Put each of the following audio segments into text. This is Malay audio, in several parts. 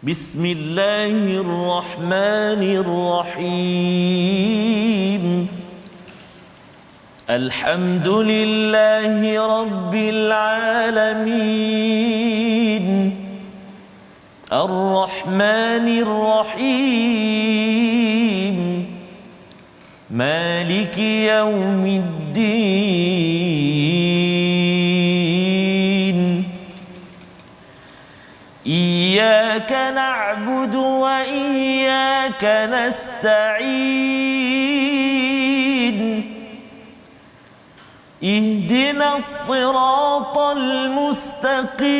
Bismillahirrahmanirrahim. Alhamdulillahi rabbil alamin. Ar-Rahmanir Rahim. Maliki yaumiddin. Iyyaka na'budu wa iyyaka nasta'in. Ihdinas siratal mustaqim.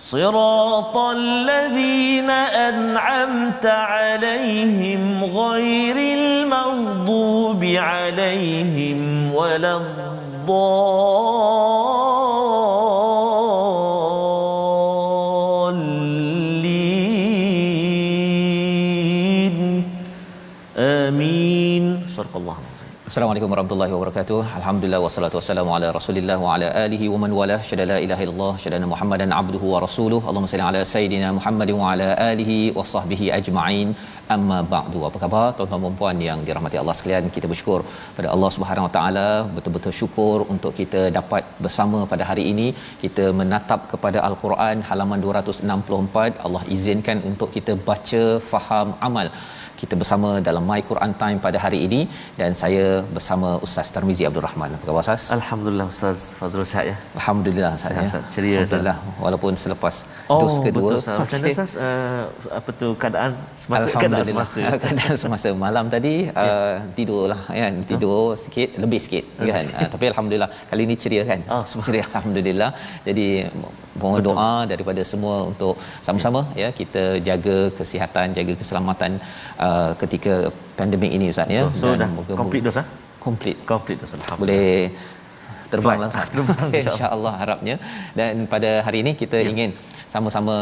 صراط الذين أنعمت عليهم غير المغضوب عليهم ولا الضالين آمين. صدق الله العظيم. Assalamualaikum warahmatullahi wabarakatuh. Alhamdulillah wassalatu wassalamu ala Rasulillah wa ala alihi wa man walah. Syada la ilaha illallah, syada Muhammadan abduhu wa rasuluh. Allahumma salli ala sayidina Muhammad wa ala alihi wa sahbihi ajma'in. Amma ba'du. Apa khabar tuan-tuan dan puan yang dirahmati Allah sekalian? Kita bersyukur pada Allah Subhanahu wa taala, betul-betul syukur untuk kita dapat bersama pada hari ini. Kita menatap kepada Al-Quran halaman 264. Allah izinkan untuk kita baca, faham, amal. Kita bersama dalam My Quran Time pada hari ini dan saya bersama Ustaz Tarmizi Abdul Rahman. Apa khabar Ustaz? Alhamdulillah Ustaz Fazrul sihat ya. Alhamdulillah Ustaz ya. Ceria Alhamdulillah Ustaz. Walaupun selepas dos kedua. Betul, Ustaz. Macam mana Ustaz? Apa tu keadaan semasa? Keadaan semasa malam tadi tidurlah kan. Tidur sikit, lebih sikit kan. Tapi alhamdulillah kali ini ceria kan. Ceria alhamdulillah. Jadi mohon doa daripada semua untuk sama-sama ya kita jaga kesihatan, jaga keselamatan ketika pandemik ini Ustaz ya. So dah complete dosa? Complete dosa. Alhamdulillah. Boleh terbanglah Ustaz. Insya-Allah harapnya. Dan pada hari ini kita ingin sama-sama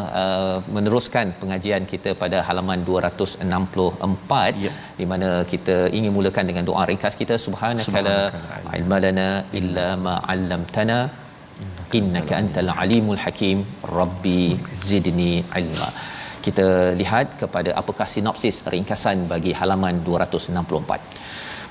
meneruskan pengajian kita pada halaman 264 di mana kita ingin mulakan dengan doa ringkas kita, subhanaka la ilma lana illa ma 'allamtana innaka antal alimul hakim rabbi zidni ilma. Kita lihat kepada apakah sinopsis ringkasan bagi halaman 264.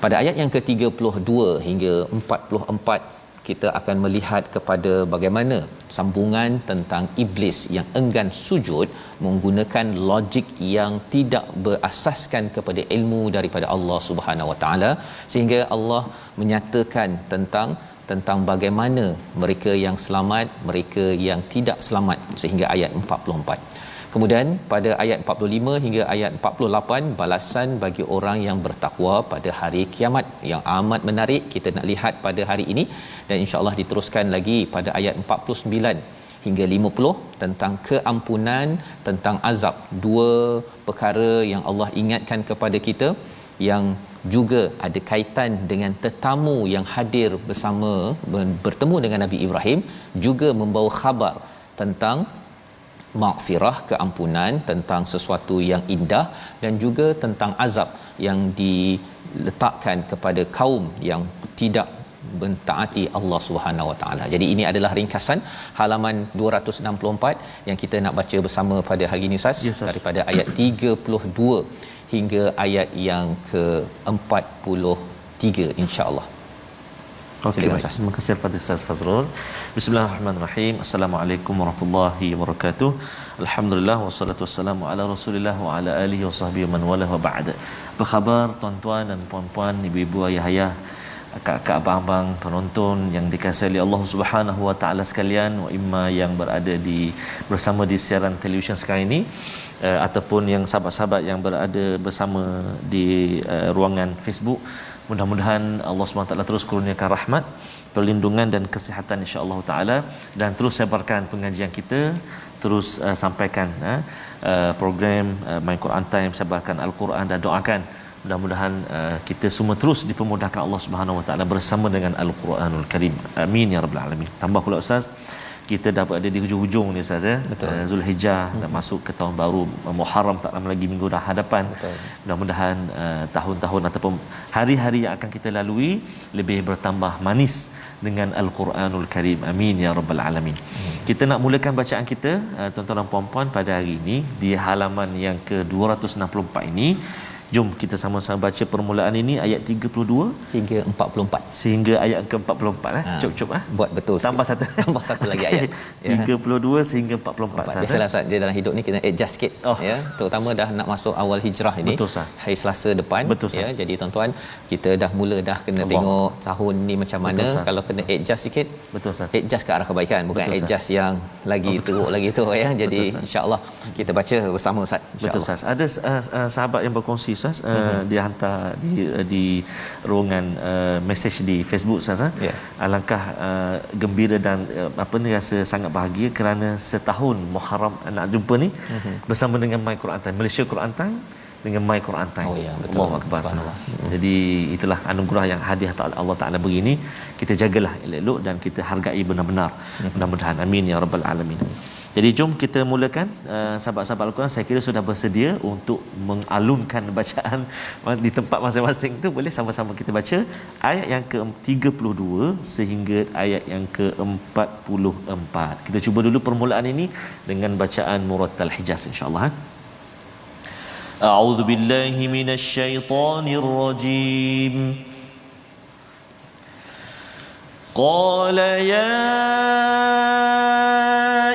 Pada ayat yang ke-32 hingga 44 kita akan melihat kepada bagaimana sambungan tentang iblis yang enggan sujud menggunakan logik yang tidak berasaskan kepada ilmu daripada Allah Subhanahu Wa Taala, sehingga Allah menyatakan tentang bagaimana mereka yang selamat, mereka yang tidak selamat sehingga ayat 44. Kemudian pada ayat 45 hingga ayat 48 balasan bagi orang yang bertakwa pada hari kiamat yang amat menarik kita nak lihat pada hari ini, dan insya-Allah diteruskan lagi pada ayat 49 hingga 50 tentang keampunan, tentang azab. Dua perkara yang Allah ingatkan kepada kita yang juga ada kaitan dengan tetamu yang hadir bersama bertemu dengan Nabi Ibrahim, juga membawa khabar tentang maghfirah, keampunan, tentang sesuatu yang indah, dan juga tentang azab yang diletakkan kepada kaum yang tidak mentaati Allah Subhanahu Wa Taala. Jadi ini adalah ringkasan halaman 264 yang kita nak baca bersama pada hari ini Ustaz, daripada ayat 32 hingga ayat yang ke-43 insya-Allah. Okey, terima kasih kepada Ustaz Fazrul. Bismillahirrahmanirrahim. Assalamualaikum warahmatullahi wabarakatuh. Alhamdulillah wassalatu wassalamu ala Rasulillah wa ala alihi wa sahbihi man wala wa ba'd. Apa khabar tuan-tuan dan puan-puan, ibu-ibu, ayah-ayah, kakak, abang-abang, penonton yang dikasihi oleh Allah Subhanahu wa taala sekalian, wa imma yang berada bersama di siaran televisyen sekarang ini ataupun yang sahabat-sahabat yang berada bersama di ruangan Facebook. Mudah-mudahan Allah SWT terus kurniakan rahmat, perlindungan dan kesihatan insya-Allah taala, dan terus sebarkan pengajian kita, terus sampaikan program My Quran Time, sebarkan Al-Quran dan doakan mudah-mudahan kita semua terus dipermudahkan Allah Subhanahu Wa Taala bersama dengan Al-Quranul Karim. Amin ya rabbal alamin. Tambah pula Ustaz, kita dah berada di hujung-hujung ni Ustaz ya. Zulhijjah dah masuk ke tahun baru, Muharram tak lama lagi minggu dah hadapan. Mudah-mudahan tahun-tahun ataupun hari-hari yang akan kita lalui lebih bertambah manis dengan Al-Quranul Karim. Amin ya rabbal alamin. Kita nak mulakan bacaan kita tuan-tuan dan puan-puan pada hari ini di halaman yang ke-264 ini. Jom kita sama-sama baca permulaan ini ayat 32 hingga 44. Sehingga ayat ke-44 Cop-cop buat betul. Tambah satu. Tambah satu lagi ayat. 32 sehingga 44. Biasalah Ustaz, dia dalam hidup ni kena adjust sikit ya, terutama dah nak masuk awal hijrah ini. Betul, hari Selasa depan. Betul, ya. Jadi tuan-tuan, kita dah mula dah kena tengok tahun ni macam mana. Betul, kalau kena adjust sikit. Betul, adjust ke arah kebaikan, bukan betul, adjust yang lagi teruk lagi tu ya. Jadi insya-Allah kita baca bersama Ustaz. Betul Ustaz. Ada sahabat yang berkongsi Ustaz, dia hantar di ruangan mesej di Facebook Ustaz. Alangkah gembira dan rasa sangat bahagia kerana setahun Muharram nak jumpa ni bersama dengan My Quran Time, Malaysia Quran Time dengan My Quran Time. Betul. Allahu Akbar. Jadi itulah anugerah yang hadiah Allah Taala beri ini, kita jagalah elok-elok dan kita hargai benar-benar. Mudah-mudahan amin ya rabbal alamin. Jadi jom kita mulakan. Sahabat-sahabat Al-Quran, saya kira sudah bersedia untuk mengalunkan bacaan di tempat masing-masing tu. Boleh sama-sama kita baca ayat yang ke-32 sehingga ayat yang ke-44. Kita cuba dulu permulaan ini dengan bacaan Murattal Hijaz insya-Allah. A'udzu billahi minasyaitonir rajim. Qala ya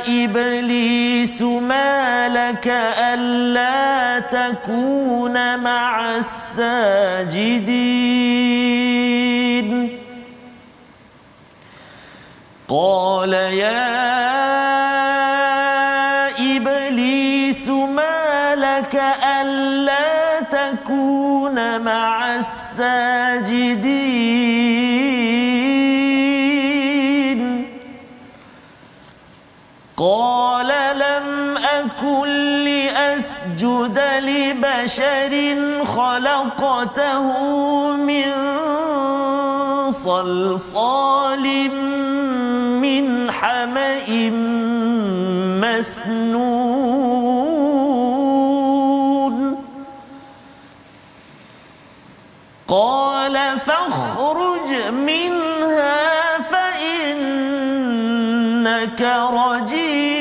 إبليس ما لك ألا تكون مع الساجدين قال يا إبليس ما لك ألا تكون مع الساجدين قال لم أكن لأسجد لبشر خلقته من صلصال من حمأ مسنون قال فاخرج منها فإنك رجيم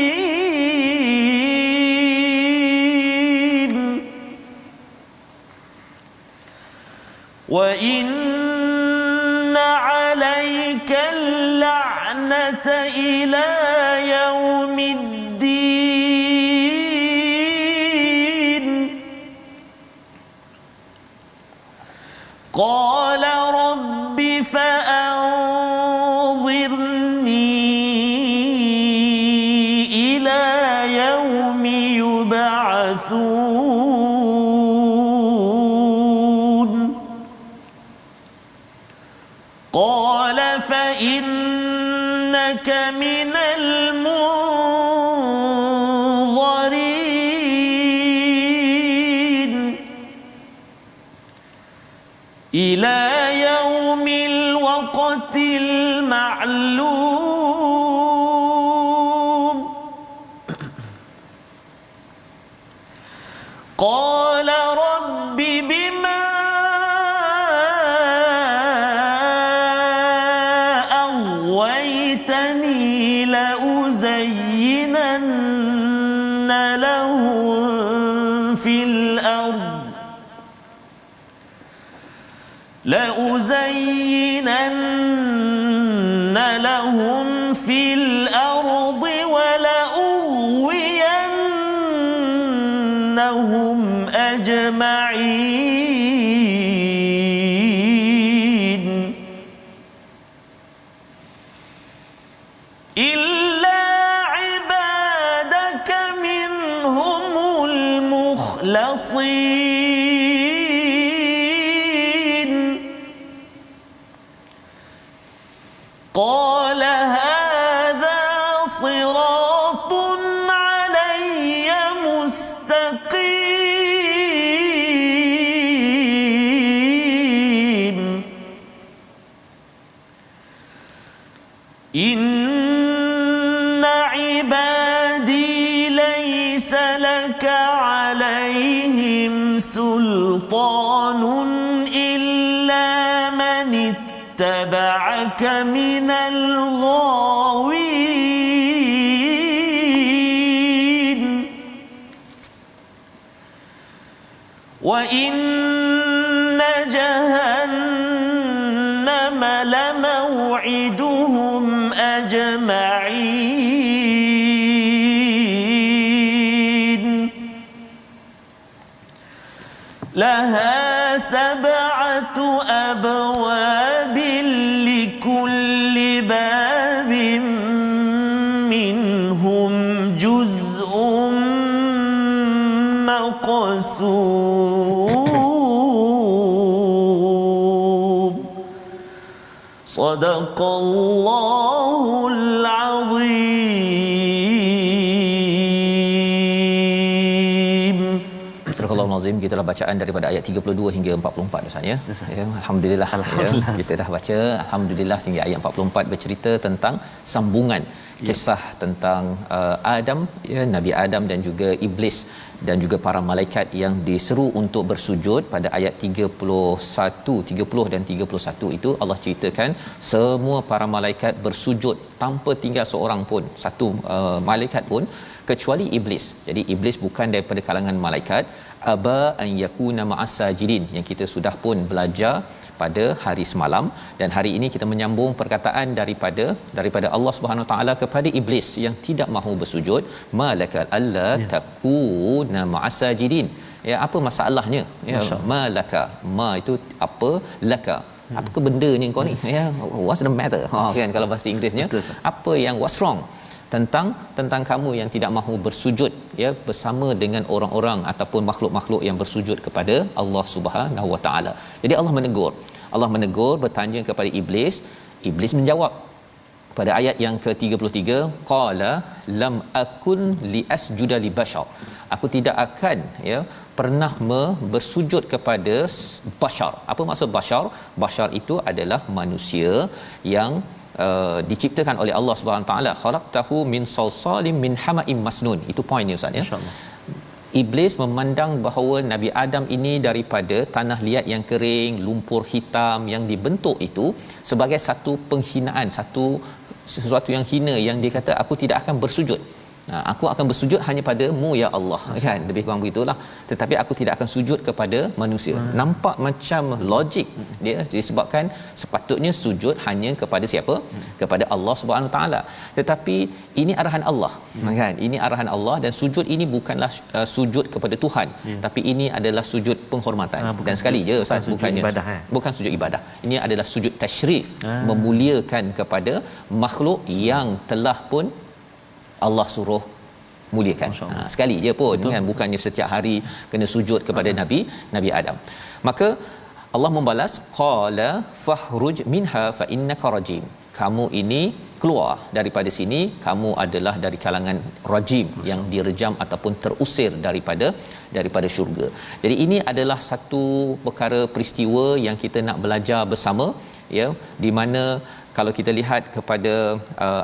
وإن عليك اللعنة إلى يوم الدين قال رب فأنظرني إلى يوم يبعثون قال فإنك من المنظرين إلى يوم الوقت المعلوم قال رب بما أغويتني لأزينن لهم في الأرض ولأغوينهم أجمعين إلا عبادك منهم المخلصين قال هذا صراط علي مستقيم إن سلطان إلا من اتبعك من الغاوين وإن جهنم لموعدهم أجمعين لها 7 أبواب لكل باب منهم جزء مقسوم صدق الله العظيم. Surah Al-Azim, kita dah bacaan daripada ayat 32 hingga 44 Ustaz ya. Alhamdulillah. Ya, kita dah baca alhamdulillah sehingga ayat 44 bercerita tentang sambungan kisah tentang Adam ya, Nabi Adam dan juga iblis dan juga para malaikat yang diseru untuk bersujud. Pada ayat 30 dan 31 itu Allah ceritakan semua para malaikat bersujud tanpa tinggal seorang pun, satu malaikat pun, kecuali iblis. Jadi iblis bukan daripada kalangan malaikat. Aba an yakuna ma'as sajidin, yang kita sudah pun belajar pada hari semalam, dan hari ini kita menyambung perkataan daripada Allah Subhanahu Wa Taala kepada iblis yang tidak mahu bersujud. Malakal alla takuna ma'as sajidin. Ya, apa masalahnya? Ya, malaka, ma itu apa, laka apa ke bendanya kau ni, ya, what's the matter, kan kalau bahasa Inggerisnya. Apa yang what's wrong tentang kamu yang tidak mahu bersujud ya bersama dengan orang-orang ataupun makhluk-makhluk yang bersujud kepada Allah Subhanahu Wa Taala. Jadi Allah menegur bertanya kepada iblis. Iblis menjawab pada ayat yang ke-33, qala lam akun li asjuda li bashar. Aku tidak akan ya pernah bersujud kepada bashar. Apa maksud bashar? Bashar itu adalah manusia yang diciptakan oleh Allah Subhanahu taala. Khalaqtahu min salsalim min hama'im masnun. Itu poinnya Ustaz ya. Insya-Allah. Iblis memandang bahawa Nabi Adam ini daripada tanah liat yang kering, lumpur hitam yang dibentuk itu sebagai satu penghinaan, sesuatu yang hina, yang dia kata aku tidak akan bersujud. Aku akan bersujud hanya padamu ya Allah, kan, lebih kurang begitulah, tetapi aku tidak akan sujud kepada manusia. Nampak macam logik dia disebabkan sepatutnya sujud hanya kepada siapa? Kepada Allah Subhanahu taala. Tetapi ini arahan Allah, kan, ini arahan Allah, dan sujud ini bukanlah sujud kepada Tuhan, tapi ini adalah sujud penghormatan. Dan sekali je Ustaz, bukannya ibadah, bukan sujud ibadah, ini adalah sujud tasyrif, memuliakan kepada makhluk yang telah pun Allah suruh muliakan. Sekali je pun. Betul. Kan, bukannya setiap hari kena sujud kepada Nabi Adam. Maka Allah membalas, qala fahruj minha fa innaka rajim. Kamu ini keluar daripada sini, kamu adalah dari kalangan rajim, yang direjam ataupun terusir daripada syurga. Jadi ini adalah satu perkara peristiwa yang kita nak belajar bersama ya, di mana kalau kita lihat kepada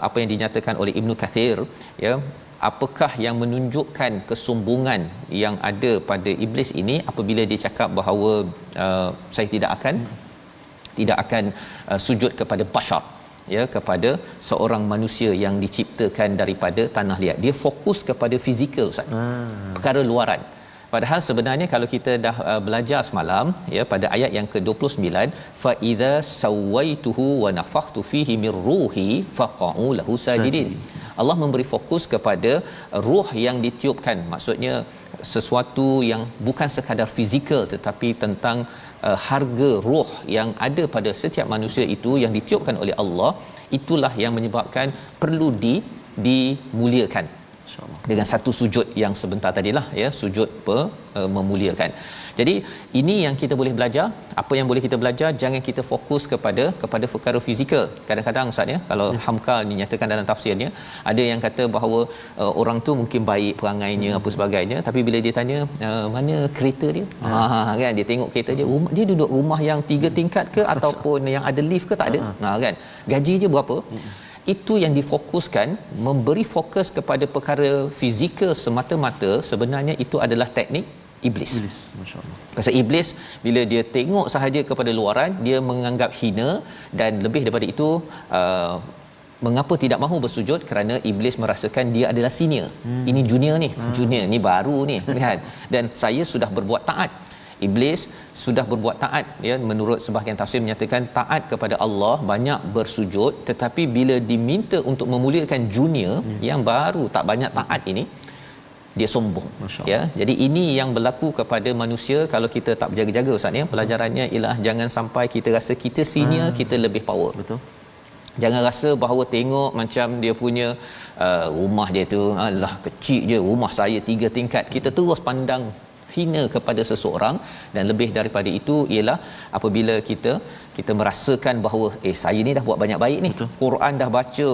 apa yang dinyatakan oleh Ibnu Kathir ya, apakah yang menunjukkan kesombongan yang ada pada iblis ini apabila dia cakap bahawa saya tidak akan sujud kepada bashar ya, kepada seorang manusia yang diciptakan daripada tanah liat. Dia fokus kepada fizikal Ustaz. Perkara luaran. Padahal sebenarnya kalau kita dah belajar semalam ya, pada ayat yang ke-29, fa idza sawaituhu wa nafakhtu fihi mir ruhi faqa'u lahu sajidin. Allah memberi fokus kepada ruh yang ditiupkan, maksudnya sesuatu yang bukan sekadar fizikal tetapi tentang harga ruh yang ada pada setiap manusia itu yang ditiupkan oleh Allah. Itulah yang menyebabkan perlu dimuliakan dengan satu sujud yang sebentar tadilah ya, sujud memuliakan. Jadi ini yang kita boleh belajar. Apa yang boleh kita belajar, jangan kita fokus kepada perkara fizikal. Kadang-kadang Ustaz ya, kalau Hamka dinyatakan dalam tafsirnya, ada yang kata bahawa orang tu mungkin baik perangainya apa sebagainya, tapi bila dia tanya mana kereta dia, kan, dia tengok kereta dia, dia duduk rumah yang 3 tingkat ke ataupun yang ada lift ke, tak ada, kan, gaji je berapa. Itu yang difokuskan. Memberi fokus kepada perkara fizikal semata-mata sebenarnya itu adalah teknik iblis. Masya-Allah. Pasal iblis bila dia tengok sahaja kepada luaran, dia menganggap hina, dan lebih daripada itu mengapa tidak mahu bersujud, kerana iblis merasakan dia adalah senior. Ini junior ni, junior ni baru ni kan. Dan saya sudah berbuat taat. Iblis sudah berbuat taat, ya, menurut sebahagian tafsir menyatakan taat kepada Allah, banyak bersujud, tetapi bila diminta untuk memuliakan junior yang baru tak banyak taat ini, dia sombong, ya. Jadi ini yang berlaku kepada manusia kalau kita tak berjaga-jaga, ustaz, ya. Pelajarannya ialah jangan sampai kita rasa kita senior, kita lebih power. Betul. Jangan rasa bahawa tengok macam dia punya rumah dia tu, alah kecil je, rumah saya 3 tingkat. Kita terus pandang hina kepada seseorang, dan lebih daripada itu ialah apabila kita merasakan bahawa saya ni dah buat banyak baik ni. Betul. Quran dah baca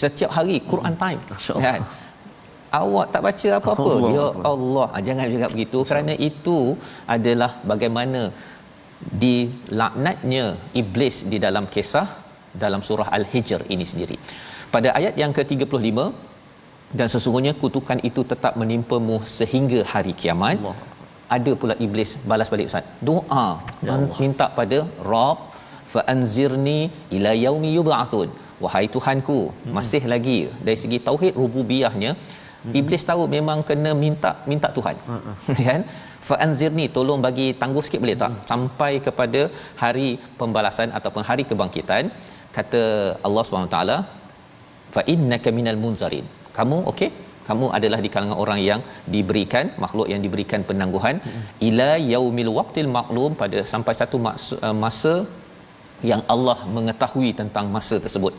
setiap hari, Quran time. Kan? Awak tak baca apa-apa. Ya Allah, jangan juga begitu, kerana itu adalah bagaimana dilaknatnya iblis di dalam kisah dalam surah Al-Hijr ini sendiri. Pada ayat yang ke-35, dan sesungguhnya kutukan itu tetap menimpamu sehingga hari kiamat. Allah. Ada pula iblis balas balik, ustaz, doa, ya, minta pada Rabb fa anzirni ila yaumi yub'atsun, wahai Tuhanku. Masih lagi dari segi tauhid rububiyahnya, iblis tahu memang kena minta Tuhan. Kan? Fa anzirni, tolong bagi tangguh sikit boleh tak, sampai kepada hari pembalasan ataupun hari kebangkitan. Kata Allah SWT, fa innaka minal munzarin, kamu okey, kamu adalah di kalangan orang yang diberikan, makhluk yang diberikan penangguhan, ila yaumil waqtil maqlum, pada sampai satu masa yang Allah mengetahui tentang masa tersebut.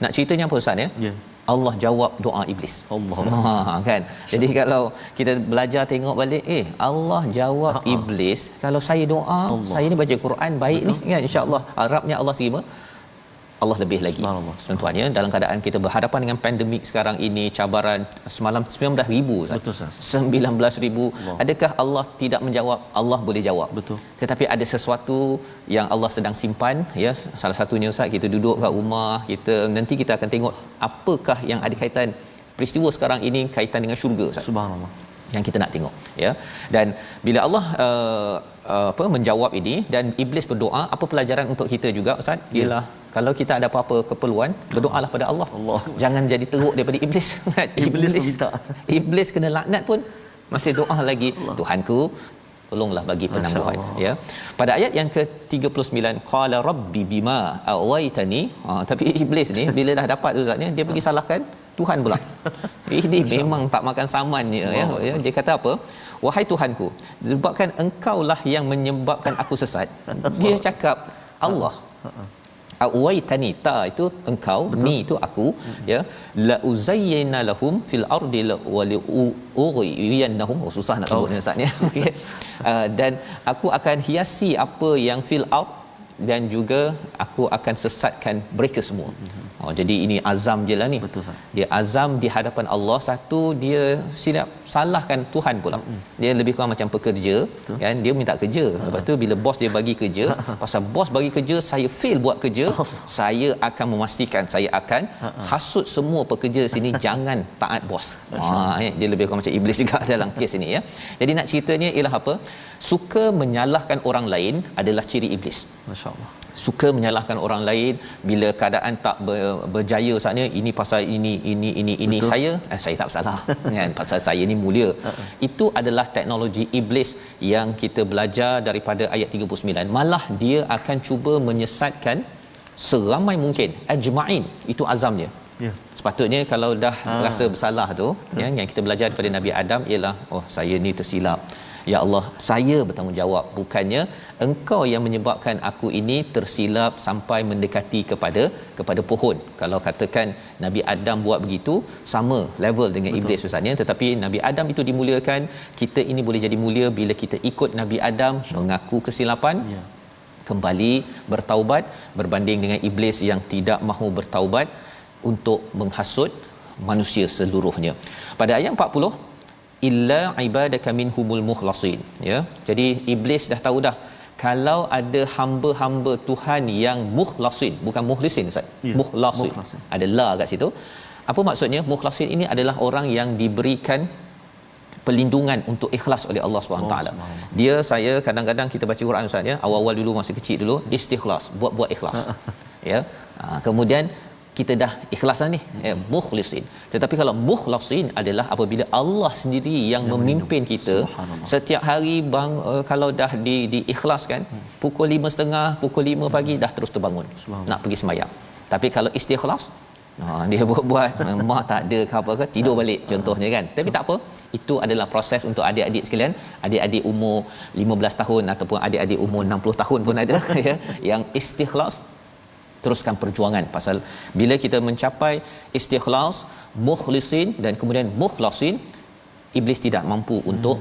Nak ceritanya apa, ustaz, ya? Yeah. Allah jawab doa iblis. Allah. Kan? Jadi kalau kita belajar tengok balik, Allah jawab iblis. Kalau saya doa, saya ni baca Quran baik. Betul. Ni kan, insya-Allah harapnya Allah terima. Allah lebih lagi. Tuan-tuannya, dalam keadaan kita berhadapan dengan pandemik sekarang ini, cabaran semalam 19,000, betul, Ustaz. 19,000. Adakah Allah tidak menjawab? Allah boleh jawab. Betul. Tetapi ada sesuatu yang Allah sedang simpan, ya. Salah satunya, Ustaz, kita duduk kat rumah, nanti kita akan tengok apakah yang ada kaitan peristiwa sekarang ini kaitan dengan syurga, Ustaz. Subhanallah. Yang kita nak tengok, ya. Dan bila Allah menjawab ini dan iblis berdoa, apa pelajaran untuk kita juga, Ustaz? Ialah kalau kita ada apa-apa keperluan, berdoalah pada Allah. Jangan jadi teruk daripada iblis. Iblis kena laknat pun masih doa lagi, Tuhanku tolonglah bagi penangguhan, ya. Pada ayat yang ke-39, qala rabbi bima awaitani, tapi iblis ni bila dah dapat tu, Ustaz, dia pergi salahkan Tuhan pula. Ini memang tak makan saman, ya. Dia kata apa? Wahai Tuhanku, sebabkan engkaulah yang menyebabkan aku sesat. Dia cakap Allah. Awaitani, ta itu engkau, ni itu aku, ya. La uzayyana lahum fil ardi wa li ughiyannahum, susah nak sebutnya, Ustaz, ya. Okey. Dan aku akan hiasi apa yang fil ard, dan juga aku akan sesatkan mereka semua. Jadi ini azam je lah ni. Betul, Sah. Dia azam di hadapan Allah. Satu, dia silap salahkan Tuhan pula. Dia lebih kurang macam pekerja. Betul. Kan, dia minta kerja. Lepas tu bila bos dia bagi kerja, pasal bos bagi kerja, saya fail buat kerja, saya akan memastikan saya akan hasut semua pekerja sini jangan taat bos. Dia lebih kurang macam iblis juga dalam kes ini, ya. Jadi nak ceritanya ialah apa? Suka menyalahkan orang lain adalah ciri iblis. Masya-Allah. Suka menyalahkan orang lain bila keadaan tak berjaya, saatnya ini pasal ini saya tak bersalah kan, pasal saya ni mulia. Itu adalah teknologi iblis yang kita belajar daripada ayat 39. Malah dia akan cuba menyesatkan seramai mungkin, ajma'in, itu azamnya. Ya. Sepatutnya kalau dah rasa bersalah tu, yang kita belajar daripada Nabi Adam ialah, saya ni tersilap, ya Allah, saya bertanggungjawab, bukannya engkau yang menyebabkan aku ini tersilap sampai mendekati kepada pohon. Kalau katakan Nabi Adam buat begitu, sama level dengan iblis, Ustaznya. Tetapi Nabi Adam itu dimuliakan, kita ini boleh jadi mulia bila kita ikut Nabi Adam, mengaku kesilapan, kembali bertaubat, berbanding dengan iblis yang tidak mahu bertaubat untuk menghasut manusia seluruhnya. Pada ayat 40, illa ibadaka minhumul mukhlasin, ya. Jadi iblis dah tahu dah, kalau ada hamba-hamba Tuhan yang mukhlasin, bukan mukhlisin, Ustaz. Mukhlasin. Ada la kat situ. Apa maksudnya? Mukhlasin ini adalah orang yang diberikan perlindungan untuk ikhlas oleh Allah Subhanahu taala. Dia saya kadang-kadang kita baca Quran Ustaz ya, awal-awal dulu masa kecil dulu istikhlas, buat ikhlas. Ya. Kemudian kita dah ikhlas dah ni, mukhlisin. Tetapi kalau mukhlasin adalah apabila Allah sendiri yang memimpin kita setiap hari bang, kalau dah diikhlaskan pukul 5.30, pukul 5 pagi dah terus terbangun nak pergi sembahyang. Tapi kalau istikhlas, dia buat mak tak ada ke apa ke, tidur balik contohnya kan. Tapi tak apa, itu adalah proses untuk adik-adik sekalian, adik-adik umur 15 tahun ataupun adik-adik umur 60 tahun pun ada ya, yang istikhlas. Teruskan perjuangan, pasal bila kita mencapai istikhlas, mukhlisin dan kemudian mukhlasin, iblis tidak mampu untuk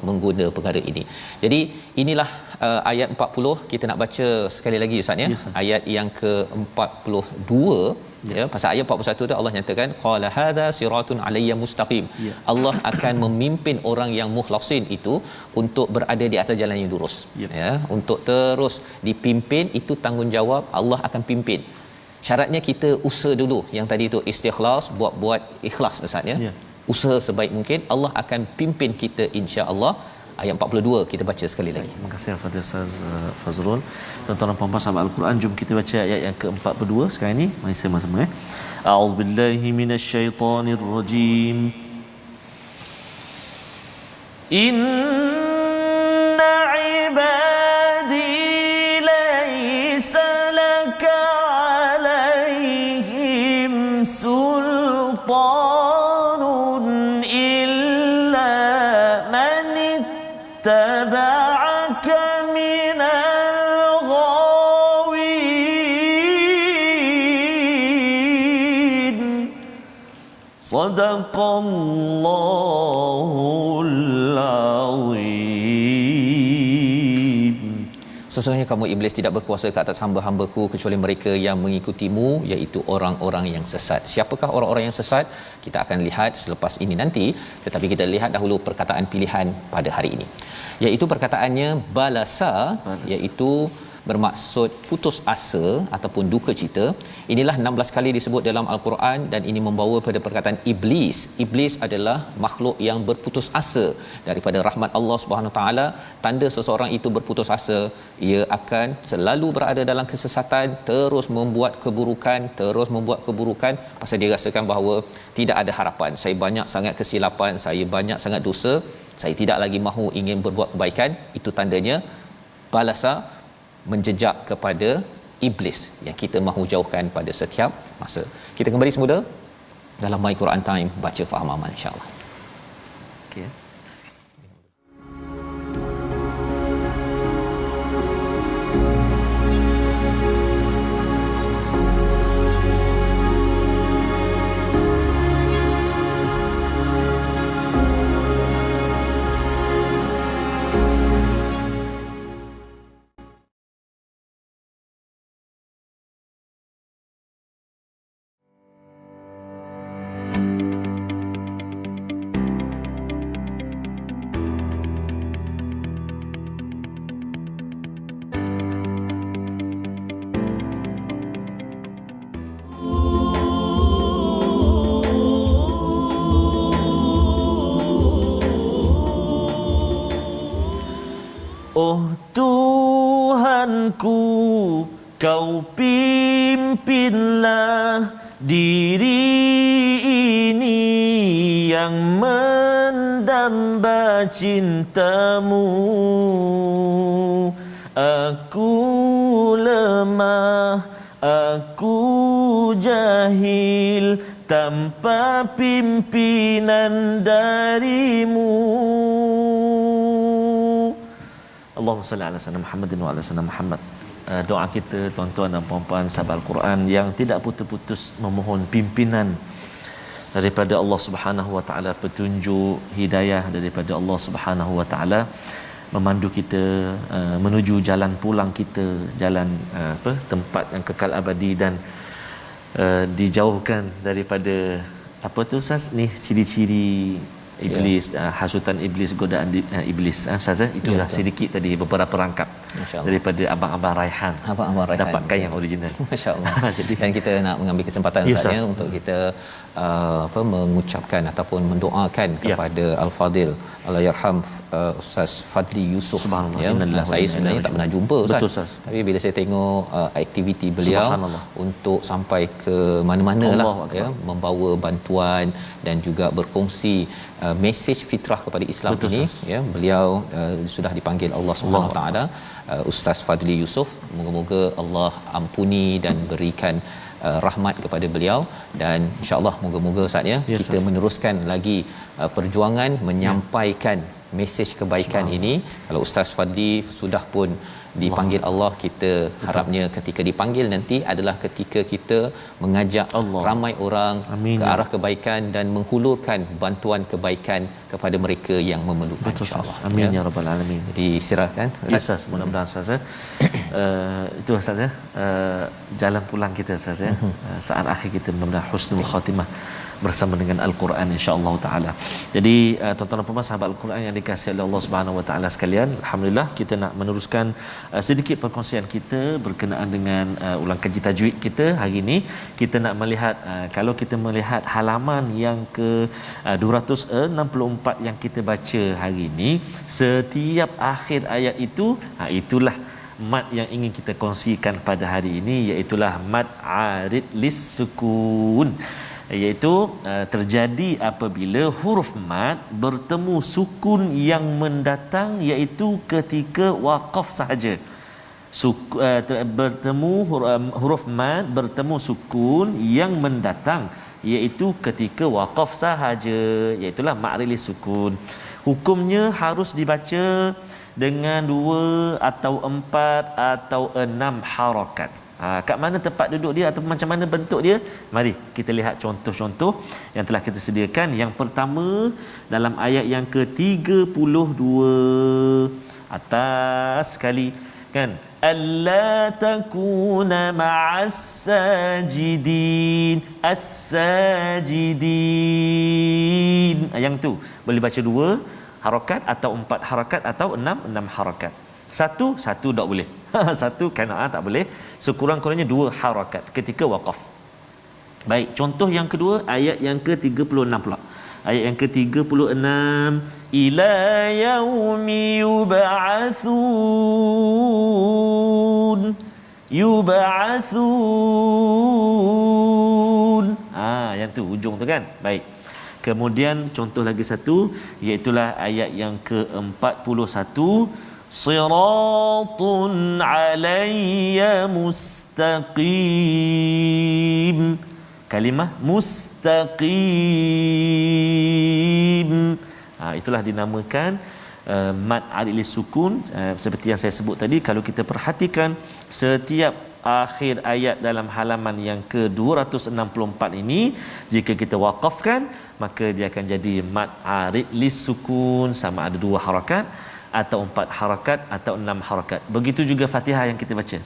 mengguna perkara ini. Jadi inilah ayat 40 kita nak baca sekali lagi Ustaz ya. Yes, ayat yang ke-42 ya, pasal ayat 41 tu Allah nyatakan qala hadza siratun alayya mustaqim. Allah akan memimpin orang yang mukhlasin itu untuk berada di atas jalan yang lurus. Ya, untuk terus dipimpin, itu tanggungjawab Allah akan pimpin. Syaratnya kita usaha dulu, yang tadi tu istikhlas, buat ikhlas Ustaz ya. Usaha sebaik mungkin, Allah akan pimpin kita insya-Allah. Ayat 42 kita baca sekali lagi. Terima kasih kepada Ustaz Fazrul. Tuan-tuan dan puan-puan sahabat Al-Quran, jom kita baca ayat yang ke-42 sekarang ni. Mari sama-sama A'udzubillahi minasyaitonirrajim. Inna ibadi laysa laka alaihim sultanun illa man ittaba'aka minal ghawin. Sadaqallahul azim. Sesungguhnya kamu iblis tidak berkuasa ke atas hamba-hambaku kecuali mereka yang mengikutimu, iaitu orang-orang yang sesat. Siapakah orang-orang yang sesat? Kita akan lihat selepas ini nanti, tetapi kita lihat dahulu perkataan pilihan pada hari ini, iaitu perkataannya balasa, iaitu bermaksud putus asa ataupun duka cita. Inilah 16 kali disebut dalam Al-Quran dan ini membawa pada perkataan iblis. Iblis adalah makhluk yang berputus asa daripada rahmat Allah Subhanahu taala. Tanda seseorang itu berputus asa, ia akan selalu berada dalam kesesatan, terus membuat keburukan pasal dia rasakan bahawa tidak ada harapan. Saya banyak sangat kesilapan, saya banyak sangat dosa, saya tidak lagi mahu ingin berbuat kebaikan. Itu tandanya balasa, menjejak kepada iblis yang kita mahu jauhkan pada setiap masa. Kita kembali semula dalam My Quran Time, baca faham amal insya-Allah. Okey. Oh Tuhanku, Kau pimpinlah diri ini yang mendamba cinta-Mu. Aku lemah, aku jahil, tanpa pimpinan dari-Mu. Allahumma salli ala sayyidina Muhammadin wa ala sayyidina Muhammad. Doa kita tuan-tuan dan puan-puan sahabat Al-Quran yang tidak putus-putus memohon pimpinan daripada Allah Subhanahu wa taala, petunjuk hidayah daripada Allah Subhanahu wa taala, memandu kita menuju jalan pulang kita, jalan tempat yang kekal abadi, dan dijauhkan daripada apa tu Ustaz ni, ciri-ciri iblis, hasutan iblis, godaan iblis. Ustaz, itulah sedikit tadi beberapa rangkap daripada abang-abang Raihan. Abang-abang Raihan dapatkan yang original. Masya-Allah. Jadi dan kita nak mengambil kesempatan Ustaz untuk kita mengucapkan ataupun mendoakan kepada Al-Fadil Allahyarham Ustaz Fadli Yusof ya. Saya sebenarnya tak pernah jumpa Ustaz. Betul, Ustaz. Tapi bila saya tengok aktiviti beliau untuk sampai ke mana-mana lah ya, membawa bantuan dan juga berkongsi mesej fitrah kepada Islam. Betul, ini Ustaz. Ya, beliau sudah dipanggil Allah Subhanahu Wa Taala Ustaz Fadli Yusof. Moga-moga Allah ampuni dan berikan rahmat kepada beliau, dan insya-Allah moga-moga Ustaz ya, kita meneruskan lagi perjuangan menyampaikan mesej kebaikan ini. Kalau Ustaz Fadli sudah pun dipanggil Allah, kita harapnya ketika dipanggil nanti adalah ketika kita mengajak ramai orang ke arah kebaikan dan menghulurkan bantuan kebaikan kepada mereka yang memerlukan, insya-Allah. Amin ya rabbal alamin. Jadi silakan Ustaz, mudah-mudahan Ustaz itu Ustaz jalan pulang kita Ustaz saat akhir kita mudah-mudahan husnul khatimah bersama dengan Al-Quran, insya-Allah taala. Jadi tuan-tuan dan puan sahabat Al-Quran yang dikasihi oleh Allah Subhanahu Wa Taala sekalian, alhamdulillah kita nak meneruskan sedikit perkongsian kita berkenaan dengan ulang kaji tajwid kita hari ini. Kita nak melihat kalau kita melihat halaman yang ke 264 yang kita baca hari ini, setiap akhir ayat itu itulah mad yang ingin kita kongsikan pada hari ini, iaitulah mad arid lis sukun, iaitu terjadi apabila huruf mad bertemu sukun yang mendatang, iaitu ketika waqaf sahaja. Bertemu huruf mad bertemu sukun yang mendatang, iaitu ketika waqaf sahaja, iaitulah ma'rilis sukun. Hukumnya harus dibaca dengan 2 atau 4 atau 6 harakat. Kat mana tempat duduk dia atau macam mana bentuk dia? Mari kita lihat contoh-contoh yang telah kita sediakan. Yang pertama dalam ayat yang ke-32 atas sekali kan, alla takuna ma'as sajidin, as-sajidin. Yang tu boleh baca 2 harakat atau 4 harakat atau 6 harakat. Satu tak boleh. Satu qanaah tak boleh. Sekurang-kurangnya 2 harakat ketika waqaf. Baik, contoh yang kedua ayat yang ke-36 pula. Ayat yang ke-36, ila yaumi yub'atsun. Yang tu hujung tu kan. Baik. Kemudian contoh lagi satu, iaitulah ayat yang ke-41, siratun alayya mustaqim. Kalimah mustaqim. Itulah dinamakan mad arid sukun. Seperti yang saya sebut tadi, kalau kita perhatikan setiap akhir ayat dalam halaman yang ke-264 ini, jika kita waqafkan, maka dia akan jadi mad arid sukun, sama ada 2 harakat atau 4 harakat atau 6 harakat. Begitu juga Fatihah yang kita baca.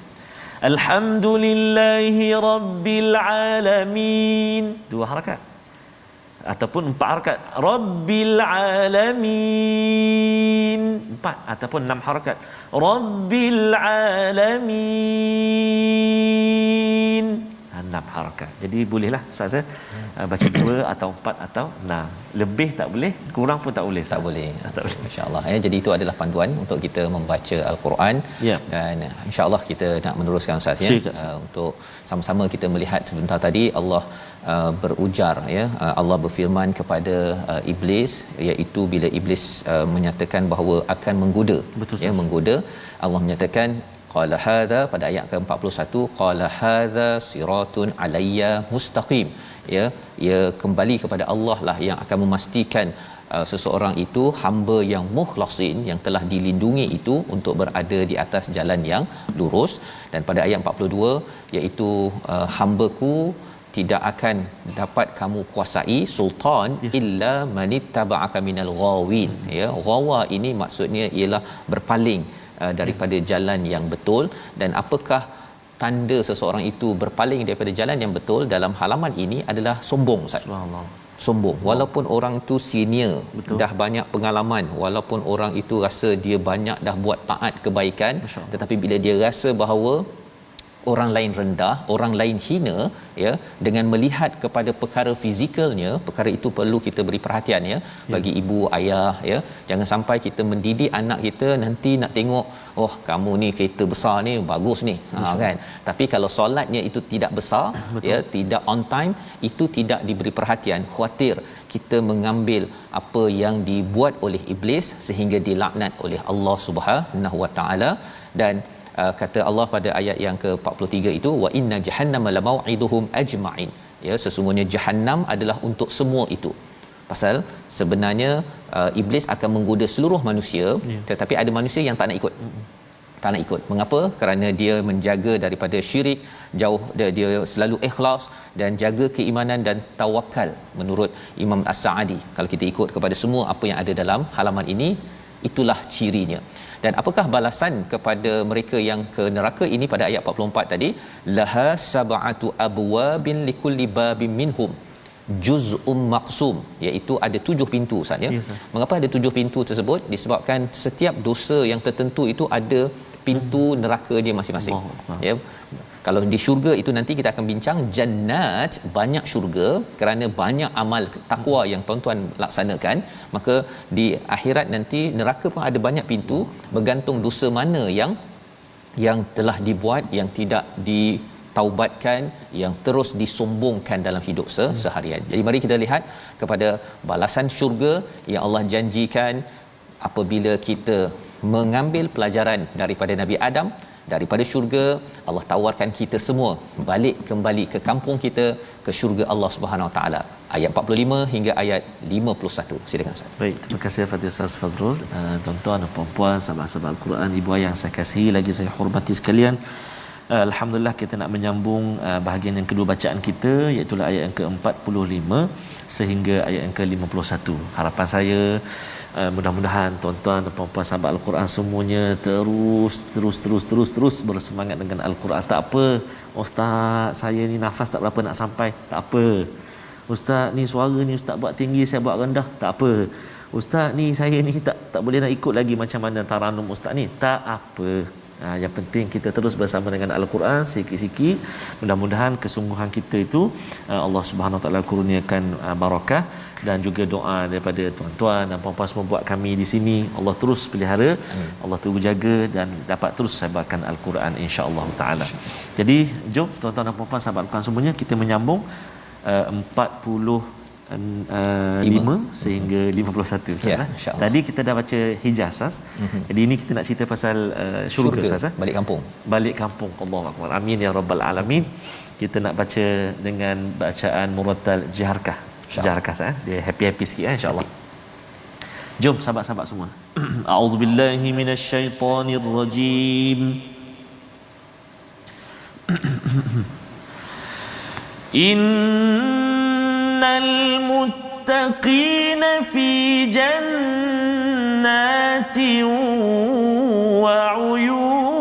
Alhamdulillahi rabbil alamin, 2 harakat ataupun 4 harakat. Rabbil alamin, 4 ataupun 6 harakat. Rabbil alamin, 6 harakat. Jadi bolehlah Ustaz baca 2 atau 4 atau 6. Lebih tak boleh, kurang pun tak boleh. Tak boleh. Masya-Allah ya. Jadi itu adalah panduan untuk kita membaca Al-Quran. Dan insya-Allah kita nak meneruskan Ustaz ya, untuk sama-sama kita melihat sebentar tadi Allah berujar ya, Allah berfirman kepada iblis, iaitu bila iblis menyatakan bahawa akan menggoda. Betul, ya, menggoda, Allah menyatakan qala hadza pada ayat ke-41, qala hadza siratun alayya mustaqim. Ya, ia kembali kepada Allah lah yang akan memastikan seseorang itu, hamba yang mukhlasin, yang telah dilindungi itu untuk berada di atas jalan yang lurus. Dan pada ayat 42, iaitu hamba-Ku tidak akan dapat kamu kuasai sultan illa manittaba'aka minal ghawin. Ya, ghawa ini maksudnya ialah berpaling daripada jalan yang betul. Dan apakah tanda seseorang itu berpaling daripada jalan yang betul dalam halaman ini adalah sombong, Ustaz. Subhanallah. sombong. Walaupun orang itu senior, Betul. dah banyak pengalaman, walaupun orang itu rasa dia banyak dah buat taat kebaikan, tetapi bila dia rasa bahawa orang lain rendah, orang lain hina, ya, dengan melihat kepada perkara fizikalnya, perkara itu perlu kita beri perhatian, ya, bagi ibu ayah, ya. Jangan sampai kita mendidik anak kita nanti nak tengok, oh kamu ni kereta besar ni bagus ni, kan. Tapi kalau solatnya itu tidak besar, ya, tidak on time, itu tidak diberi perhatian, khawatir kita mengambil apa yang dibuat oleh iblis sehingga dilaknat oleh Allah Subhanahu Wa Taala. Dan kata Allah pada ayat yang ke-43 itu, wa inna jahannama lamau'iduhum ajma'in, ya, sesungguhnya jahannam adalah untuk semua itu. Pasal sebenarnya iblis akan menggoda seluruh manusia, tetapi ada manusia yang tak nak ikut. Tak nak ikut. Mengapa? Kerana dia menjaga daripada syirik, jauh dia selalu ikhlas dan jaga keimanan dan tawakal menurut Imam As-Sa'adi. Kalau kita ikut kepada semua apa yang ada dalam halaman ini, itulah cirinya. Dan apakah balasan kepada mereka yang ke neraka ini pada ayat 44 tadi? Laha sab'atu abwabin likulli babin minhum juz'um maqsum, iaitu ada 7 pintu, Ustaz, ya. Mengapa ada 7 pintu tersebut? Disebabkan setiap dosa yang tertentu itu ada pintu neraka dia masing-masing. Ya. Kalau di syurga itu nanti kita akan bincang, jannat, banyak syurga kerana banyak amal takwa yang tuan-tuan laksanakan. Maka di akhirat nanti neraka pun ada banyak pintu, bergantung dosa mana yang telah dibuat, yang tidak ditaubatkan, yang terus disombongkan dalam hidup seharian. Jadi mari kita lihat kepada balasan syurga yang Allah janjikan apabila kita mengambil pelajaran daripada Nabi Adam, daripada syurga. Allah tawarkan kita semua balik kembali ke kampung kita, ke syurga Allah Subhanahu Wa Taala. Ayat 45 hingga ayat 51. Silakan Ustaz. Baik, terima kasih kepada Ustaz Fazrul. Tuan-tuan dan puan-puan, sahabat-sahabat Al-Quran, ibu ayah yang saya kasihi lagi saya hormati sekalian. Alhamdulillah, kita nak menyambung bahagian yang kedua bacaan kita, iaitu ayat yang ke-45 sehingga ayat yang ke-51. Harapan saya mudah-mudahan tuan-tuan dan puan-puan sahabat Al-Quran semuanya terus bersemangat dengan Al-Quran. Tak apa, ustaz saya ni nafas tak berapa nak sampai, tak apa. Ustaz ni suara ni ustaz buat tinggi, saya buat rendah, tak apa. Ustaz ni saya ni tak boleh nak ikut lagi macam mana taranum ustaz ni, tak apa. Yang penting kita terus bersama dengan Al-Quran sikit-sikit. Mudah-mudahan kesungguhan kita itu Allah Subhanahu Wa Taala kurniakan barakah, dan juga doa daripada tuan-tuan dan puan-puan semua buat kami di sini Allah terus pelihara, Allah terus jaga dan dapat terus sebarkan Al-Quran insya-Allah taala. Jadi jom tuan-tuan dan puan-puan sahabat Al-Quran semuanya, kita menyambung 45 sehingga 51 Ustaz. Ya, tadi kita dah baca Hijaz Ustaz. Jadi ini kita nak cerita pasal syurga Ustaz. Balik kampung. Balik kampung. Allahu akbar. Amin ya rabbal alamin. Kita nak baca dengan bacaan murattal jaharkah. Jaharkah Ustaz. Dia happy-happy sikit insya-Allah. Jom sahabat-sahabat semua. A'udzubillahi minasyaitonirrajim. Innal muttaqina fi jannatin wa 'uyun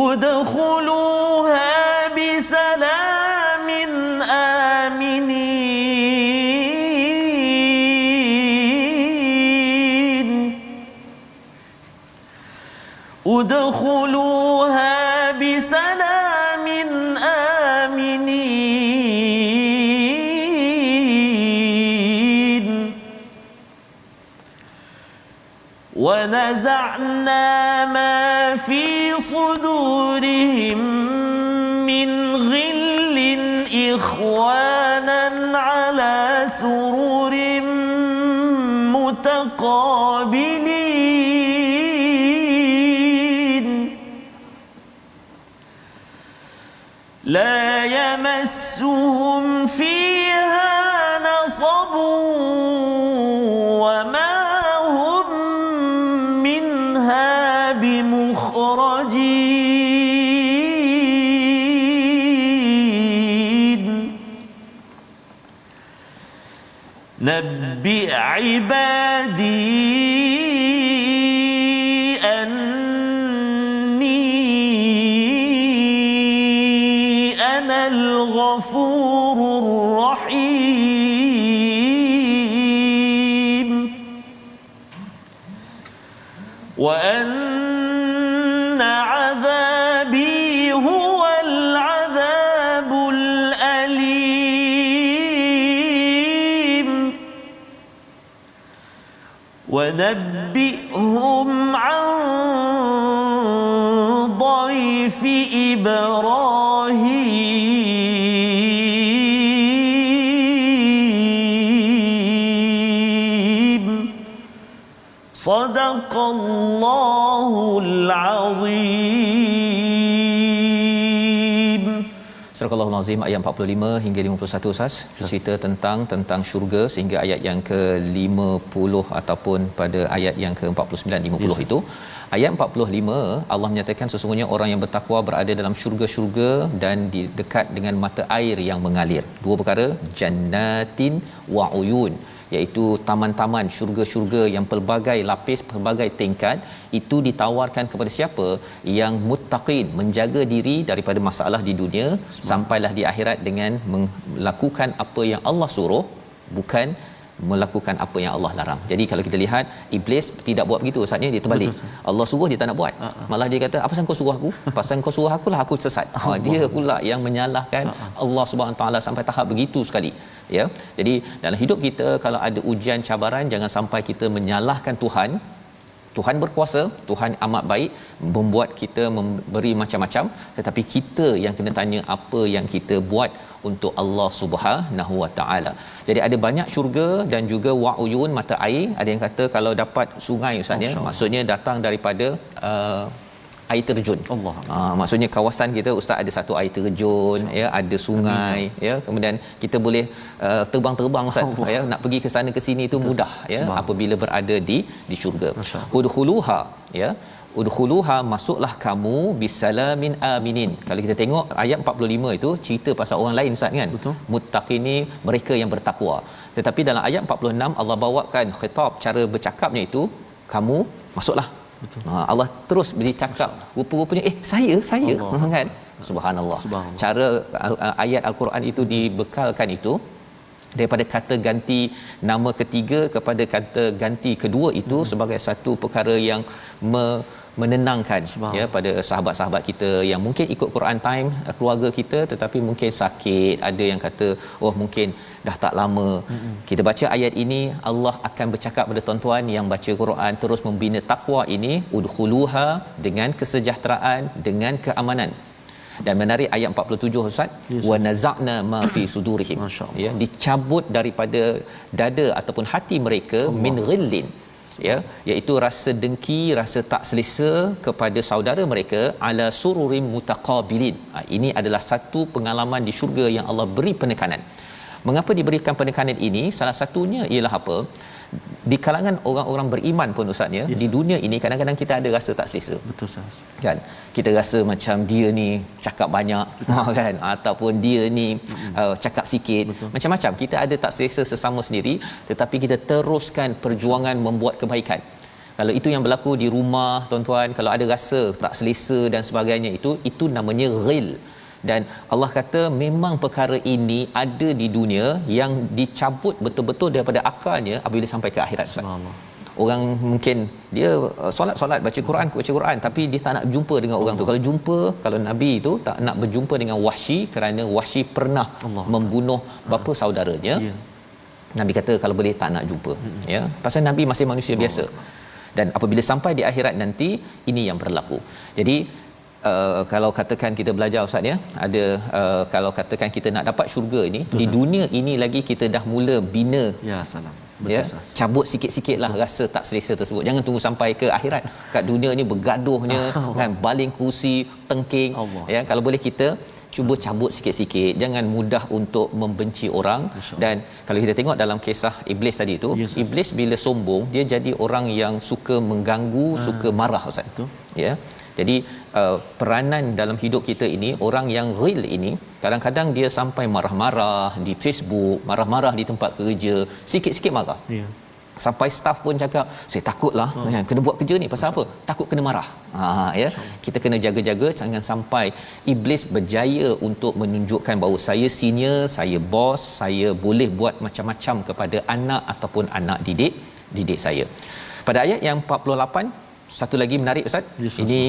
udkhuluha bisalamin aminin udkhuluha bisalamin aminin wa naza'na ma fi صدورهم من غل إخوانا على سرر متقابلين لا يمسهم فيها نصب وما هم منها بمخرجين نبئ عبادي أني الغفور الرحيم وأن عذابي هو العذاب الأليم ونبئهم عن ضيف إبراهيم صدق الله العظيم. Surah Al-Azim ayat 45 hingga 51 Ustaz, cerita tentang syurga sehingga ayat yang ke-50 ataupun pada ayat yang ke-49 50 itu. Ayat 45 Allah menyatakan sesungguhnya orang yang bertakwa berada dalam syurga-syurga dan di dekat dengan mata air yang mengalir. Dua perkara, jannatin wa uyun, iaitu taman-taman syurga-syurga yang pelbagai lapis, pelbagai tingkat, itu ditawarkan kepada siapa? Yang muttaqin, menjaga diri daripada masalah di dunia sampailah di akhirat dengan melakukan apa yang Allah suruh, bukan melakukan apa yang Allah larang. Jadi kalau kita lihat iblis tidak buat begitu, ustaznya dia terbalik. Allah suruh dia tak nak buat. Malah dia kata, apa pasal kau suruh aku? Pasal kau suruh akulah aku sesat. Dia pula yang menyalahkan Allah Subhanahu taala sampai tahap begitu sekali. Ya. Jadi dalam hidup kita kalau ada ujian cabaran, jangan sampai kita menyalahkan Tuhan. Tuhan berkuasa, Tuhan amat baik, membuat kita memberi macam-macam, tetapi kita yang kena tanya apa yang kita buat untuk Allah Subhanahu Wa Taala. Jadi ada banyak syurga dan juga wa'uyun, mata air. Ada yang kata kalau dapat sungai ustaz ya, maksudnya datang daripada air terjun. Allah. Maksudnya kawasan kita ustaz ada satu air terjun ya, ada sungai ya, kemudian kita boleh terbang-terbang ustaz ya, nak pergi ke sana ke sini itu mudah ya apabila berada di syurga. Udkhuluha ya, udkhuluha, masuklah kamu bisalamin aminin. Kalau kita tengok ayat 45 itu cerita pasal orang lain ustaz kan. Muttaqin ni mereka yang bertakwa. Tetapi dalam ayat 46 Allah bawakan khitab, cara bercakapnya itu kamu masuklah. Allah terus bercakap rupa-rupanya saya Allah. Kan subhanallah. Cara ayat al-Quran itu dibekalkan itu daripada kata ganti nama ketiga kepada kata ganti kedua itu sebagai satu perkara yang menenangkan ya pada sahabat-sahabat kita yang mungkin ikut Quran time, keluarga kita, tetapi mungkin sakit, ada yang kata oh mungkin dah tak lama. Kita baca ayat ini, Allah akan bercakap pada tuan-tuan yang baca Quran terus membina takwa ini, udkhuluha, dengan kesejahteraan, dengan keamanan. Dan menarik ayat 47 Ustaz, wa naza'na ma fi sudurihim, ya, dicabut daripada dada ataupun hati mereka min ghillin, ya, iaitu rasa dengki, rasa tak selesa kepada saudara mereka, ala sururim mutaqabilin. Ini adalah satu pengalaman di syurga yang Allah beri penekanan. Mengapa diberikan penekanan ini? Salah satunya ialah apa? Di kalangan orang-orang beriman pun ustaz ya, di dunia ini kadang-kadang kita ada rasa tak selesa. Betul ustaz. Kan? Kita rasa macam dia ni cakap banyak kan, ataupun dia ni cakap sikit. Betul. Macam-macam kita ada tak selesa sesama sendiri, tetapi kita teruskan perjuangan membuat kebaikan. Kalau itu yang berlaku di rumah tuan-tuan, kalau ada rasa tak selesa dan sebagainya, itu namanya ghil. Dan Allah kata memang perkara ini ada di dunia yang dicabut betul-betul daripada akarnya apabila sampai ke akhirat. Orang mungkin dia solat baca Quran tapi dia tak nak jumpa dengan orang tu. Kalau jumpa, kalau Nabi itu tak nak berjumpa dengan Wahsy kerana Wahsy pernah membunuh bapa saudaranya. Nabi kata kalau boleh tak nak jumpa. Ya, pasal Nabi masih manusia biasa. Dan apabila sampai di akhirat nanti, ini yang berlaku. Jadi kalau katakan kita belajar ustaz ya, ada kalau katakan kita nak dapat syurga ini, di dunia ini lagi kita dah mula bina. Ya salam. Betul, ya, cabut sikit-sikitlah rasa tak selesa tersebut. Jangan tunggu sampai ke akhirat. Kat dunia ni bergaduhnya kan, baling kursi, tengking ya, kalau boleh kita cuba cabut sikit-sikit, jangan mudah untuk membenci orang. Dan kalau kita tengok dalam kisah iblis tadi itu, iblis bila sombong dia jadi orang yang suka mengganggu, suka marah ustaz. Ya. Jadi peranan dalam hidup kita ini, orang yang real ini kadang-kadang dia sampai marah-marah di Facebook, marah-marah di tempat kerja, sikit-sikit marah. Sampai staf pun cakap, saya takutlah kena buat kerja ni pasal apa? Takut kena marah. Ya. Kita kena jaga-jaga jangan sampai iblis berjaya untuk menunjukkan bahawa saya senior, saya bos, saya boleh buat macam-macam kepada anak ataupun anak didik saya. Pada ayat yang 48, satu lagi menarik Ustaz. Ini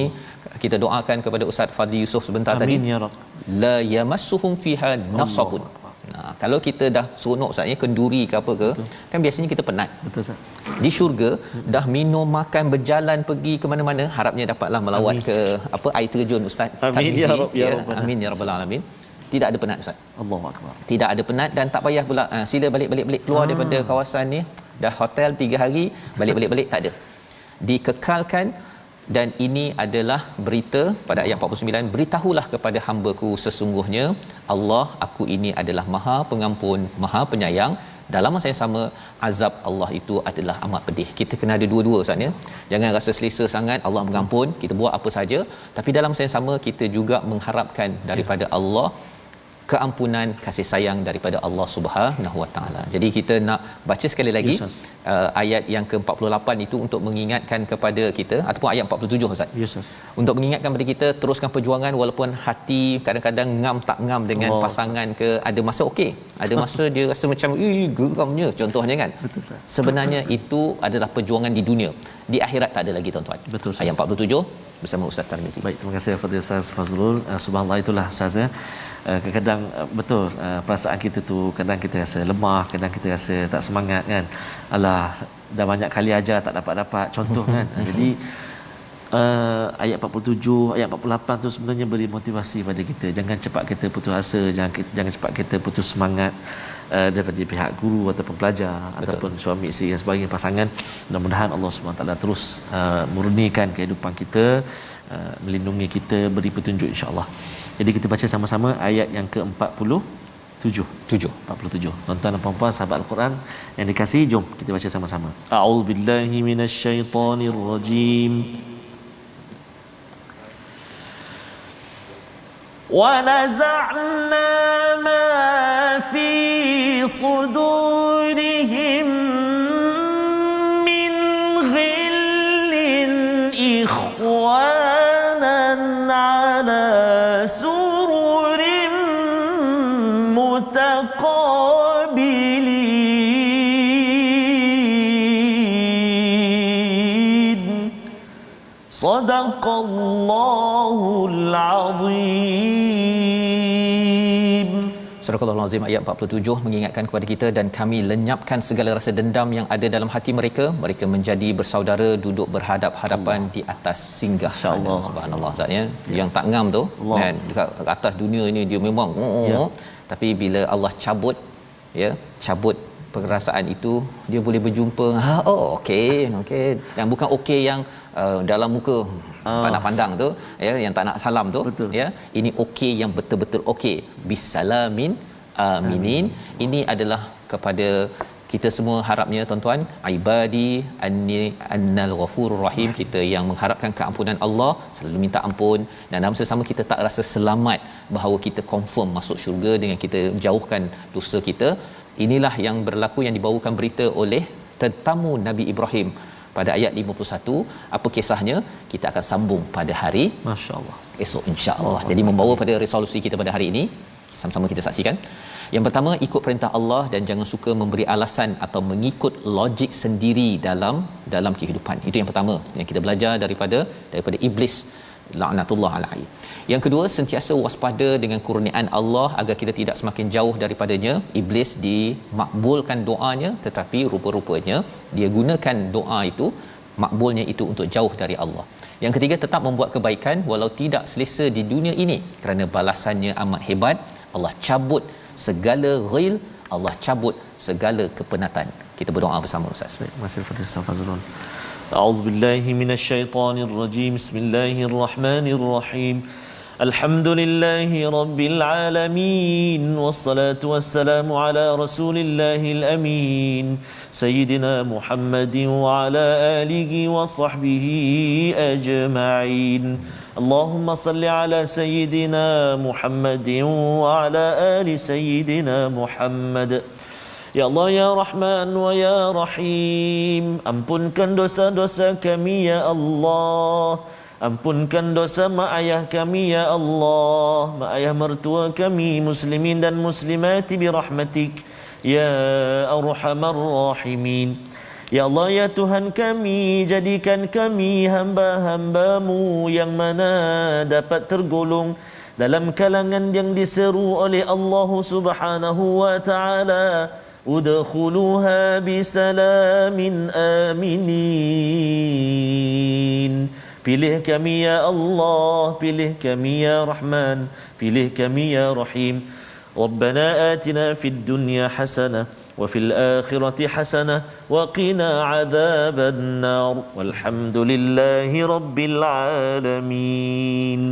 kita doakan kepada Ustaz Fadli Yusof sebentar. Amin, tadi. Amin ya Rabb. La yamassuhum fiha nasabun. Nah, kalau kita dah seronok Ustaz, kenduri ke apa ke, kan biasanya kita penat. Betul Ustaz. Di syurga dah minum makan berjalan pergi ke mana-mana, harapnya dapatlah melawat ke apa air terjun Ustaz. Amin ya Rabb ya Rabb. Amin ya rabbal alamin. Tidak ada penat Ustaz. Allahu akbar. Tidak ada penat dan tak payah pula sila balik keluar daripada kawasan ni. Dah hotel 3 hari, balik tak ada. Dikekalkan. Dan ini adalah berita pada ayat 49, beritahulah kepada hamba-Ku sesungguhnya Allah, aku ini adalah Maha Pengampun, Maha Penyayang. Dalam masa yang sama, azab Allah itu adalah amat pedih. Kita kena ada dua-dua Ustaz ya. Jangan rasa selesa sangat Allah mengampun, kita buat apa saja, tapi dalam masa yang sama kita juga mengharapkan daripada Allah keampunan, kasih sayang daripada Allah Subhanahu Wa Taala. Jadi kita nak baca sekali lagi ayat yang ke-48 itu untuk mengingatkan kepada kita, ataupun ayat 47 Ustaz. Untuk mengingatkan kepada kita teruskan perjuangan walaupun hati kadang-kadang ngam tak ngam dengan pasangan ke, ada masa okey, ada masa dia rasa macam geramnya contohnya kan. Betul, sebenarnya itu adalah perjuangan di dunia. Di akhirat tak ada lagi tuan-tuan. Betul, ayat 47 bersama Ustaz Tarmizi. Baik, terima kasih kepada Ustaz Fazrul. Subhanallah, itulah Ustaz ya. Kadang-kadang betul perasaan kita tu, kadang kita rasa lemah, kadang kita rasa tak semangat kan. Alah, dah banyak kali ajar tak dapat contoh kan. Jadi ayat 47, ayat 48 tu sebenarnya beri motivasi pada kita. Jangan cepat kita putus asa, jangan cepat kita putus semangat daripada pihak guru ataupun pelajar. Betul. Ataupun suami isteri dan sebagainya, pasangan. Mudah-mudahan Allah SWT terus murnikan kehidupan kita, melindungi kita, beri petunjuk insya-Allah. Jadi kita baca sama-sama ayat yang ke-47. 47. Tuan-tuan dan puan-puan sahabat Al-Quran yang dikasihi, jom kita baca sama-sama. A'udzubillahi minasyaitonirrajim. Wa naza'na ma fi صدورهم من غل إخوانا على سرر متقابلين صدق الله العظيم. Surah Al-Azim ayat 47 mengingatkan kepada kita, dan kami lenyapkan segala rasa dendam yang ada dalam hati mereka. Mereka menjadi bersaudara, duduk berhadap-hadapan di atas singgah sana. Subhanallah Ustaz ya. Yang tak ngam tu kan, dekat atas dunia ini dia memang tapi bila Allah cabut perasaan itu, dia boleh berjumpa okey dan bukan okey yang dalam muka tak nak pandang tu ya, yang tak nak salam tu. Betul. Ya, ini okey yang betul-betul okey, bisalamin aminin. Ini adalah kepada kita semua harapnya tuan-tuan, ibadi annal ghafurur rahim, kita yang mengharapkan keampunan Allah, selalu minta ampun, dan dalam masa sama kita tak rasa selamat bahawa kita confirm masuk syurga dengan kita jauhkan dosa kita. Inilah yang berlaku, yang dibawakan berita oleh tetamu Nabi Ibrahim pada ayat 51. Apa kisahnya kita akan sambung pada hari masya-Allah esok insya-Allah. Jadi membawa pada resolusi kita pada hari ini, sama-sama kita saksikan. Yang pertama, ikut perintah Allah dan jangan suka memberi alasan atau mengikut logik sendiri dalam kehidupan. Itu yang pertama yang kita belajar daripada iblis, laknatullah alaihi. Yang kedua, sentiasa waspada dengan kurniaan Allah agar kita tidak semakin jauh daripadanya. Iblis dimakbulkan doanya, tetapi rupa-rupanya dia gunakan doa itu, makbulnya itu, untuk jauh dari Allah. Yang ketiga, tetap membuat kebaikan walau tidak selesa di dunia ini, kerana balasannya amat hebat. Allah cabut segala ghil, Allah cabut segala kepenatan. Kita berdoa bersama Ustaz. Masih Ustaz Fazrul. A'udzubillahi minasyaitonirrajim. Bismillahirrahmanirrahim. Alhamdulillahi rabbil alamin, wassalatu wassalamu ala rasulillahil amin, sayyidina Muhammadin wa ala alihi wa sahbihi ajma'in. Allahumma salli ala sayyidina Muhammadin wa ala ali sayyidina Muhammad. Ya Allah ya Rahman wa ya Rahim, ampunkan dosa-dosa kami ya Allah. Ampunkan dosa mak ayah kami ya Allah, mak ayah mertua kami muslimin dan muslimati birahmatik ya arhamar rahimin. Ya Allah ya Tuhan kami, jadikan kami hamba-hambamu yang mana dapat tergolong dalam kalangan yang diseru oleh Allah Subhanahu wa taala, udkhuluha bisalamin aminin. Pilih kami ya Allah, pilih kami ya Rahman, pilih kami ya Rahim. Rabbana atina fid dunya hasanah wa fil akhirati hasanah wa qina adzaban nar. Walhamdulillahi rabbil alamin.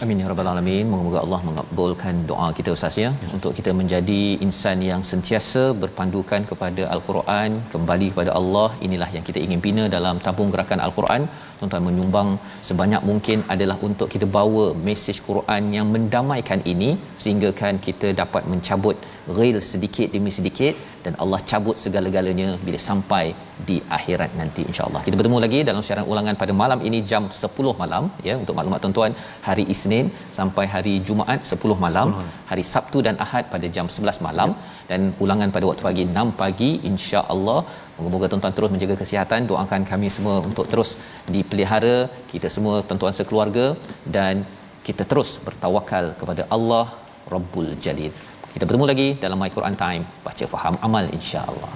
Amin ya rabbal alamin. Moga-moga Allah mengabulkan doa kita Ustaz ya, untuk kita menjadi insan yang sentiasa berpandukan kepada Al-Quran, kembali kepada Allah. Inilah yang kita ingin bina dalam tabung gerakan Al-Quran. Tuan-tuan menyumbang sebanyak mungkin adalah untuk kita bawa mesej Quran yang mendamaikan ini, sehingga kan kita dapat mencabut ril sedikit demi sedikit, dan Allah cabut segala-galanya bila sampai di akhirat nanti insya-Allah. Kita bertemu lagi dalam siaran ulangan pada malam ini jam 10 malam ya. Untuk maklumat tuan-tuan, hari Isnin sampai hari Jumaat 10 malam, hari Sabtu dan Ahad pada jam 11 malam, dan ulangan pada waktu pagi 6 pagi insya-Allah. Moga-moga tuan-tuan terus menjaga kesihatan. Doakan kami semua untuk terus dipelihara, kita semua tuan-tuan sekeluarga, dan kita terus bertawakal kepada Allah Rabbul Jalil. Kita bertemu lagi dalam My Quran Time, baca faham amal insya-Allah.